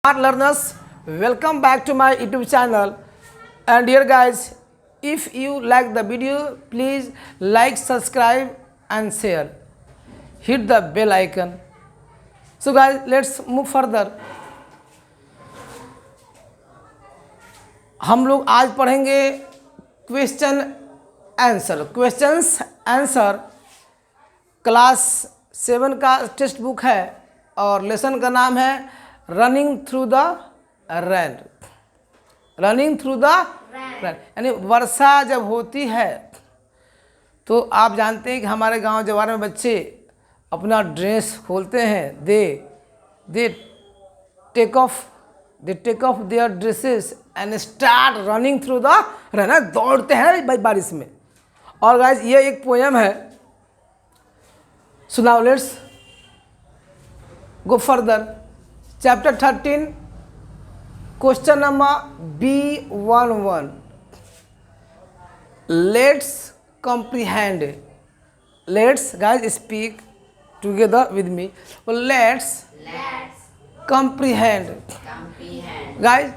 Smart learners, welcome back to my YouTube channel. And dear guys, if you like the video, please like, subscribe and share. Hit the bell icon. So guys, let's move further. हम लोग आज पढ़ेंगे question answer class 7 का text book है और lesson का नाम है रनिंग थ्रू द रैन। यानी वर्षा जब होती है तो आप जानते हैं कि हमारे गांव जवार में बच्चे अपना ड्रेस खोलते हैं, they take off their dresses and start running through the rain. दौड़ते हैं बारिश में। और गाइस ये एक पोएम है। So now let's go further. Chapter 13 question number B11। Let's comprehend। Let's guys speak together with me. Let's comprehend। Guys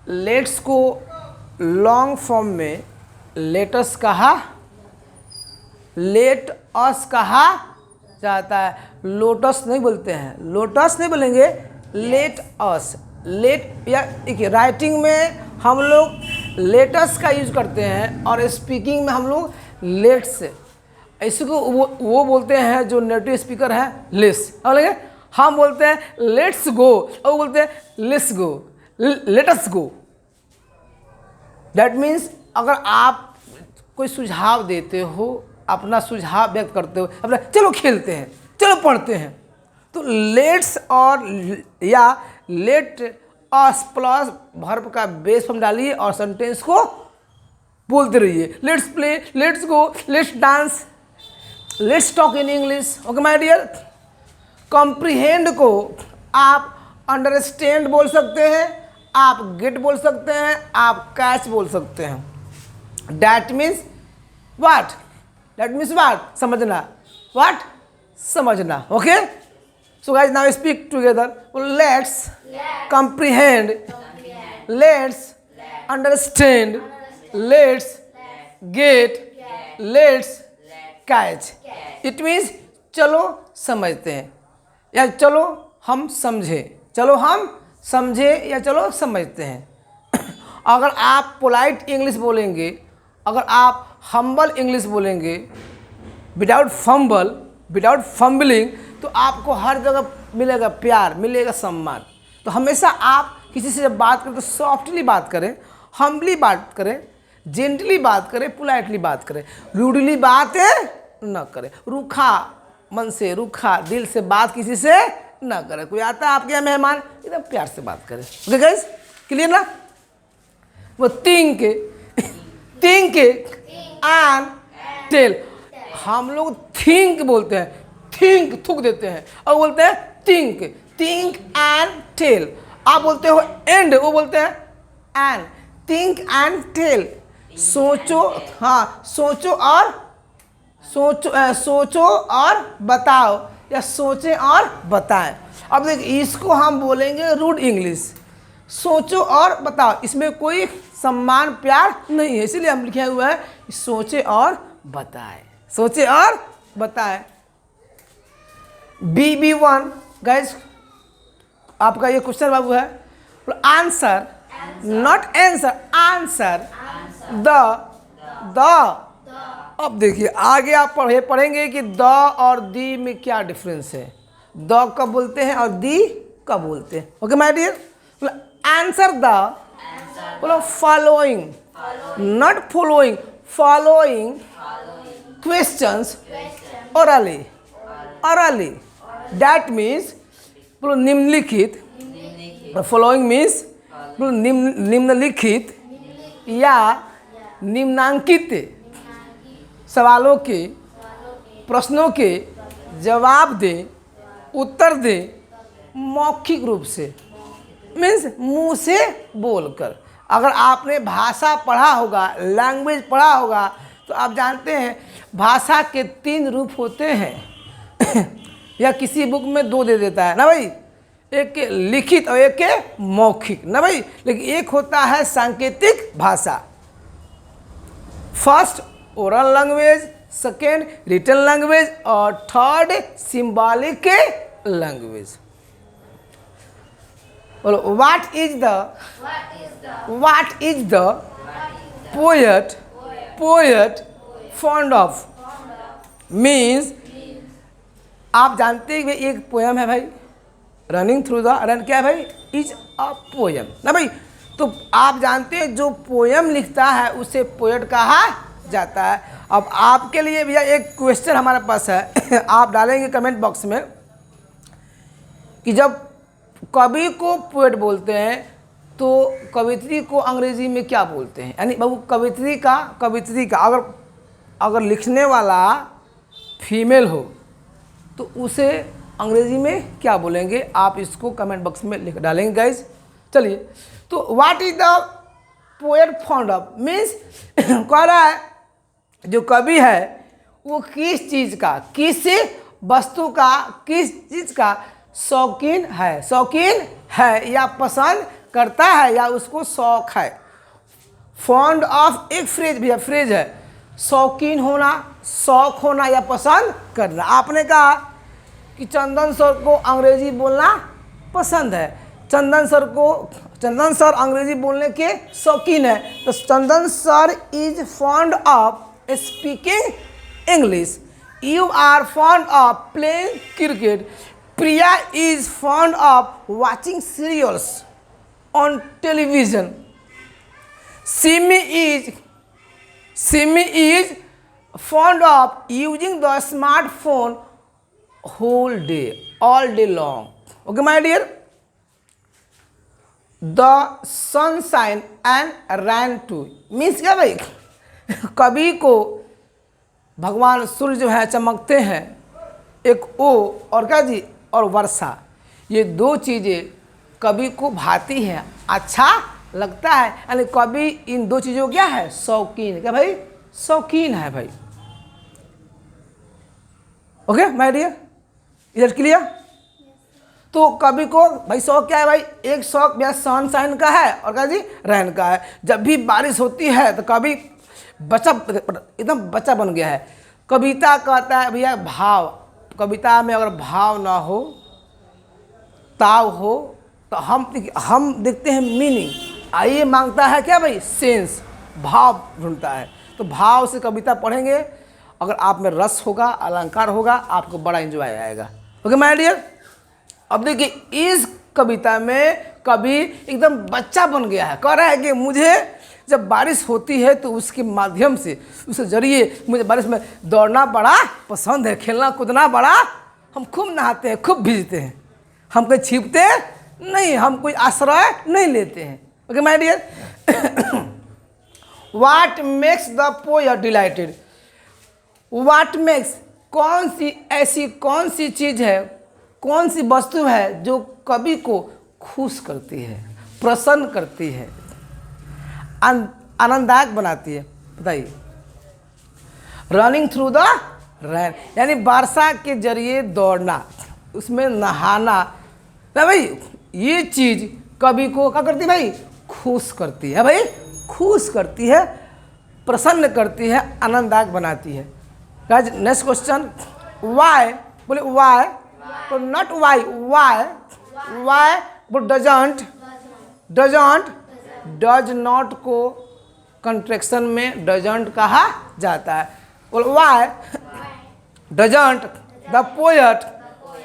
let's को long form में लेटस कहा, लेट अस कहा जाता है। लोटस नहीं बोलते हैं, लोटस नहीं बोलेंगे, लेट अस। लेट या देखिए राइटिंग में हम लोग लेटस का यूज करते हैं और स्पीकिंग में हम लोग लेट्स। इसी को वो बोलते हैं जो नेटिव स्पीकर है लेस। और हम बोलते हैं लेट्स गो और वो बोलते हैं let's go, let's go. That means अगर आप कोई सुझाव देते हो, अपना सुझाव व्यक्त करते हो, अपना चलो खेलते हैं, चलो पढ़ते हैं, तो लेट्स और या लेट अस प्लस वर्ब का बेस फॉर्म डालिए और सेंटेंस को बोलते रहिए। Let's play, let's go, let's dance, let's talk in English. Okay my dear. Comprehend को आप अंडरस्टैंड बोल सकते हैं, आप गेट बोल सकते हैं, आप कैच बोल सकते हैं। That means what? That means what? समझना। व्हाट? समझना। Okay. So guys now speak together. Let's comprehend, let's understand, let's get, let's catch। It means चलो समझते हैं या चलो हम समझे, चलो हम समझे या चलो समझते हैं। अगर आप पोलाइट इंग्लिश बोलेंगे, अगर आप हम्बल इंग्लिश बोलेंगे विदाउट फंबल, विदाउट फंबलिंग, तो आपको हर जगह मिलेगा प्यार, मिलेगा सम्मान। तो हमेशा आप किसी से जब बात करें तो सॉफ्टली बात करें, हम्बली बात करें, जेंटली बात करें, पोलाइटली बात करें, रूडली बात न करें, रूखा मन से, रूखा दिल से बात किसी से न करें। कोई आता है आपके यहाँ मेहमान, एकदम प्यार से बात करें। ओके गाइस, क्लियर ना? वो थिंक एंड टेल। हम लोग थिंक बोलते हैं, थिंक थूक देते हैं, और बोलते हैं थिंक एंड टेल। आप बोलते हो एंड, वो बोलते हैं एंड। Think and tell. सोचो, हाँ सोचो और बताओ, या सोचें और बताएं। अब देखिए इसको हम बोलेंगे रूड इंग्लिश। सोचो और बताओ, इसमें कोई सम्मान प्यार नहीं है, इसीलिए हम लिखे हुआ है सोचे और बताएं, सोचे और बताएं। BB1 गाइस आपका ये क्वेश्चन बाबू है। Answer, not answer, answer the. अब देखिए आगे आप पढ़ेंगे कि द और दी में क्या डिफरेंस है, द कब बोलते हैं और दी कब बोलते हैं। Okay my dear. Answer the, बोलो following, not following, following questions orally। That means बोलो निम्नलिखित, फॉलोइंग मीन्स बोलो निम्नलिखित या निम्नांकित सवालों के, प्रश्नों के जवाब दें, उत्तर दें मौखिक रूप से, मीन्स मुंह से बोलकर। अगर आपने भाषा पढ़ा होगा, लैंग्वेज पढ़ा होगा, तो आप जानते हैं भाषा के 3 रूप होते हैं। या किसी बुक में 2 दे देता है ना भाई, एक के लिखित और एक के मौखिक ना भाई, लेकिन एक होता है सांकेतिक भाषा। First oral language, second written language और थर्ड सिंबॉलिक लैंग्वेज। बोलो what is the poet fond of, means आप जानते हैं कि एक पोयम है भाई, रनिंग थ्रू द रन, क्या है भाई, इज अ पोयम ना भाई। तो आप जानते हैं जो पोयम लिखता है उसे पोएट कहा जाता है। अब आपके लिए भैया एक क्वेश्चन हमारे पास है आप डालेंगे कमेंट बॉक्स में कि जब कवि को पोएट बोलते हैं तो कवित्री को अंग्रेजी में क्या बोलते हैं, यानी बाबू कवित्री का अगर लिखने वाला फीमेल हो तो उसे अंग्रेजी में क्या बोलेंगे, आप इसको कमेंट बॉक्स में लिख डालेंगे गाइज। चलिए, तो what is the poet fond of, means कह रहा है जो कवि है वो किस चीज़ का, किस वस्तु का, किस चीज़ का शौकीन है या पसंद करता है या उसको शौक है। फॉन्ड ऑफ एक फ्रेज भैया, फ्रेज है, शौकीन होना, शौक होना या पसंद करना। आपने कहा कि चंदन सर को अंग्रेजी बोलना पसंद है, चंदन सर अंग्रेजी बोलने के शौकीन है, तो Chandan sir is fond of speaking English. You are fond of playing cricket. Priya is fond of watching serials on television. Simi is fond of using the smartphone all day long. Okay my dear, the sunshine and rain too means क्या भाई कवि को भगवान सूर्य जो है चमकते हैं, एक ओ और क्या जी और वर्षा, ये दो चीज़ें कवि को भाती हैं, अच्छा लगता है, यानी कवि इन दो चीज़ों क्या है शौकीन, क्या भाई शौकीन है भाई। ओके माय डियर, इधर क्लियर। तो कवि को भाई शौक क्या है भाई, एक शौक भैया सनशाइन का है और क्या जी रहन का है। जब भी बारिश होती है तो कवि एकदम बच्चा बन गया है। कविता कहता है भैया भाव, कविता में अगर भाव ना हो, ताव हो, तो हम देखते हैं मीनिंग, आइए मांगता है क्या भाई सेंस, भाव ढूंढता है। तो भाव से कविता पढ़ेंगे, अगर आप में रस होगा, अलंकार होगा, आपको बड़ा एंजॉय आएगा। ओके माय डियर, अब देखिए इस कविता में कवि एकदम बच्चा बन गया है, कह रहा है कि मुझे जब बारिश होती है तो उसके माध्यम से, उसके जरिए मुझे बारिश में दौड़ना बड़ा पसंद है, खेलना कूदना बड़ा, हम खूब नहाते हैं, खूब भीजते हैं, हम कोई छिपते नहीं, हम कोई आश्रय नहीं लेते हैं। Okay my dear, what makes the poet delighted, what makes कौन सी चीज़ है, कौन सी वस्तु है जो कवि को खुश करती है, प्रसन्न करती है, आनंददायक बनाती है, बताइए। रनिंग थ्रू द रैन, यानी वर्षा के जरिए दौड़ना, उसमें नहाना ना भाई, ये चीज़ कवि को क्या करती है भाई, खुश करती है भाई, खुश करती है, प्रसन्न करती है, आनंददायक बनाती है। गाइस नेक्स्ट क्वेश्चन, वाई, बोले वाई, तो नॉट वाई, वाई बोल डज नॉट को कंट्रैक्शन में डजंट कहा जाता है। बोल why doesn't the poet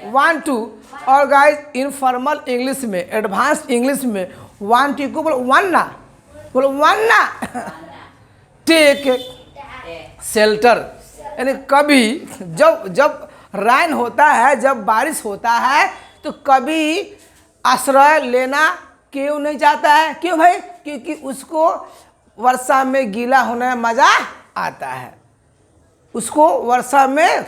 want to, और गाइस इनफॉर्मल इंग्लिश में, एडवांस इंग्लिश में वांट टू को बोल वन्ना टेक शेल्टर, यानी कभी जब राइन होता है, जब बारिश होता है तो कभी आश्रय लेना क्यों नहीं चाहता है, क्यों भाई, क्योंकि उसको वर्षा में गीला होने में मज़ा आता है, उसको वर्षा में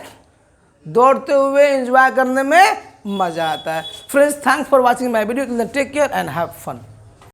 दौड़ते हुए एंजॉय करने में मज़ा आता है। Friends, thanks for watching my video, take care and have fun.